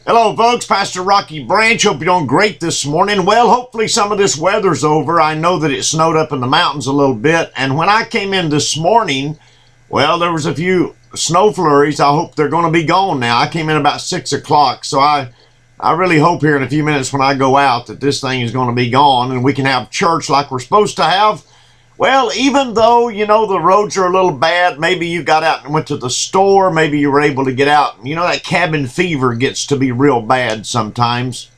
Hello folks, Pastor Rocky Branch. Hope you're doing great this morning. Well, hopefully some of this weather's over. I know that it snowed up in the mountains a little bit, and when I came in this morning, well, there was a few snow flurries. I hope they're going to be gone now. I came in about 6 o'clock, so I really hope here in a few minutes when I go out that this thing is going to be gone and we can have church like we're supposed to have. Well, even though, the roads are a little bad, maybe you got out and went to the store, maybe you were able to get out. That cabin fever gets to be real bad sometimes.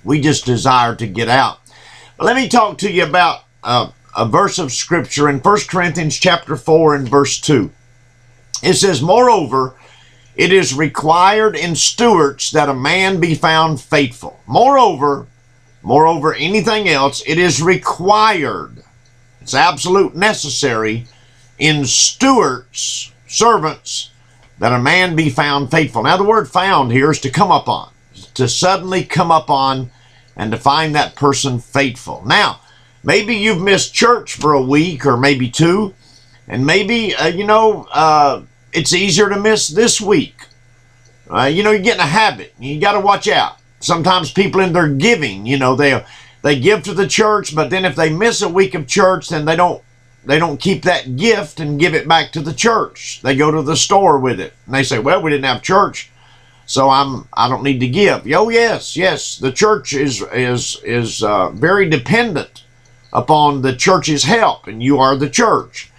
We just desire to get out. But let me talk to you about a verse of Scripture in 1 Corinthians chapter 4 and verse 2. It says, "Moreover, it is required in stewards that a man be found faithful." Moreover, anything else, it is required. It's absolute necessary in stewards, servants, that a man be found faithful. Now, the word found here is to come upon, to suddenly come upon and to find that person faithful. Now, maybe you've missed church for a week or maybe two, and maybe, it's easier to miss this week. You get in a habit. You got to watch out. Sometimes people in their giving, they give to the church, but then if they miss a week of church, then they don't keep that gift and give it back to the church. They go to the store with it, and they say, "Well, we didn't have church, so I don't need to give." Oh, yes, the church is very dependent upon the church's help, and you are the church.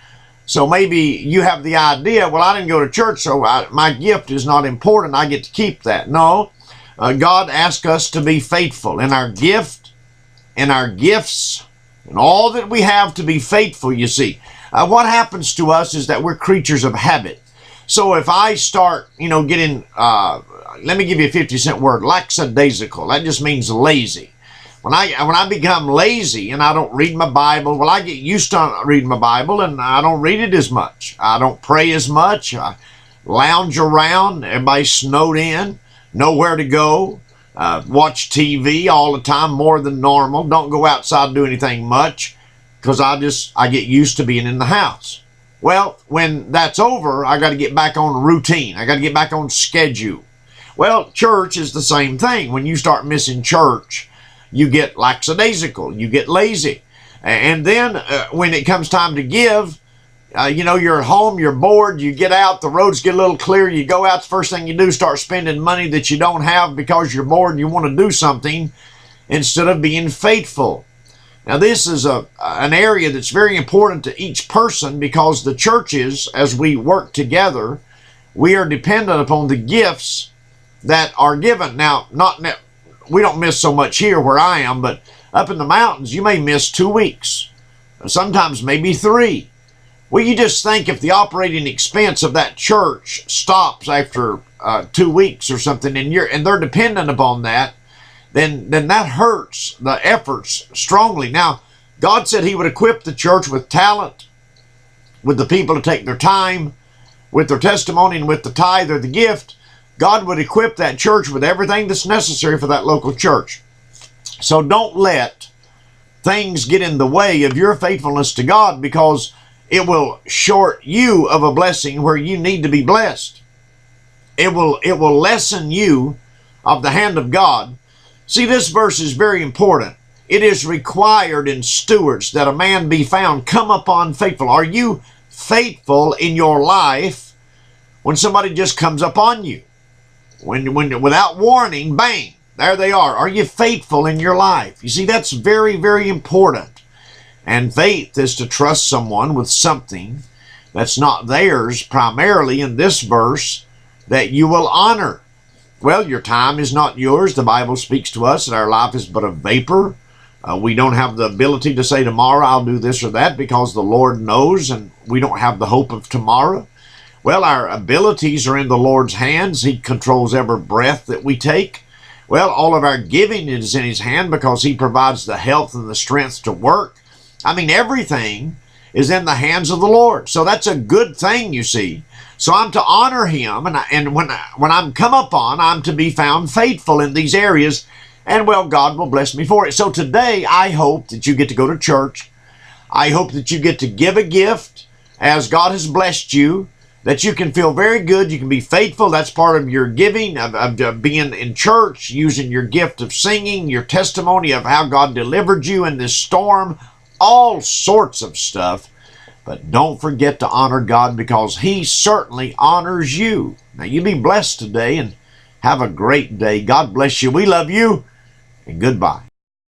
So maybe you have the idea, well, I didn't go to church, so my gift is not important. I get to keep that. No, God asks us to be faithful in our gift, in our gifts, and all that we have, to be faithful, you see. What happens to us is that we're creatures of habit. So if I start, getting, let me give you a 50-cent word, lackadaisical. That just means lazy. When I become lazy and I don't read my Bible, well, I get used to reading my Bible and I don't read it as much. I don't pray as much. I lounge around. Everybody's snowed in, nowhere to go. Watch TV all the time, more than normal. Don't go outside and do anything much because I get used to being in the house. Well, when that's over, I got to get back on routine. I got to get back on schedule. Well, church is the same thing. When you start missing church, you get lackadaisical, you get lazy. And then when it comes time to give, you're at home, you're bored, you get out, the roads get a little clear, you go out, the first thing you do, start spending money that you don't have because you're bored and you want to do something instead of being faithful. Now, this is an area that's very important to each person because the churches, as we work together, we are dependent upon the gifts that are given. Now, we don't miss so much here where I am, but up in the mountains, you may miss 2 weeks, sometimes maybe 3. Well, you just think if the operating expense of that church stops after 2 weeks or something, and they're dependent upon that, then that hurts the efforts strongly. Now, God said He would equip the church with talent, with the people to take their time, with their testimony, and with the tithe or the gift. God would equip that church with everything that's necessary for that local church. So don't let things get in the way of your faithfulness to God, because it will short you of a blessing where you need to be blessed. It will lessen you of the hand of God. See, this verse is very important. It is required in stewards that a man be found come upon faithful. Are you faithful in your life when somebody just comes upon you? When without warning, bang, there they are. Are you faithful in your life? You see, that's very, very important. And faith is to trust someone with something that's not theirs, primarily in this verse, that you will honor. Well, your time is not yours. The Bible speaks to us that our life is but a vapor. We don't have the ability to say tomorrow I'll do this or that because the Lord knows, and we don't have the hope of tomorrow. Well, our abilities are in the Lord's hands. He controls every breath that we take. Well, all of our giving is in His hand because He provides the health and the strength to work. I mean, everything is in the hands of the Lord. So that's a good thing, you see. So I'm to honor Him, and when I'm come upon, I'm to be found faithful in these areas, and well, God will bless me for it. So today, I hope that you get to go to church. I hope that you get to give a gift as God has blessed you. that you can feel very good. You can be faithful. That's part of your giving, of being in church, using your gift of singing, your testimony of how God delivered you in this storm, all sorts of stuff. But don't forget to honor God, because He certainly honors you. Now, you be blessed today and have a great day. God bless you. We love you, and goodbye.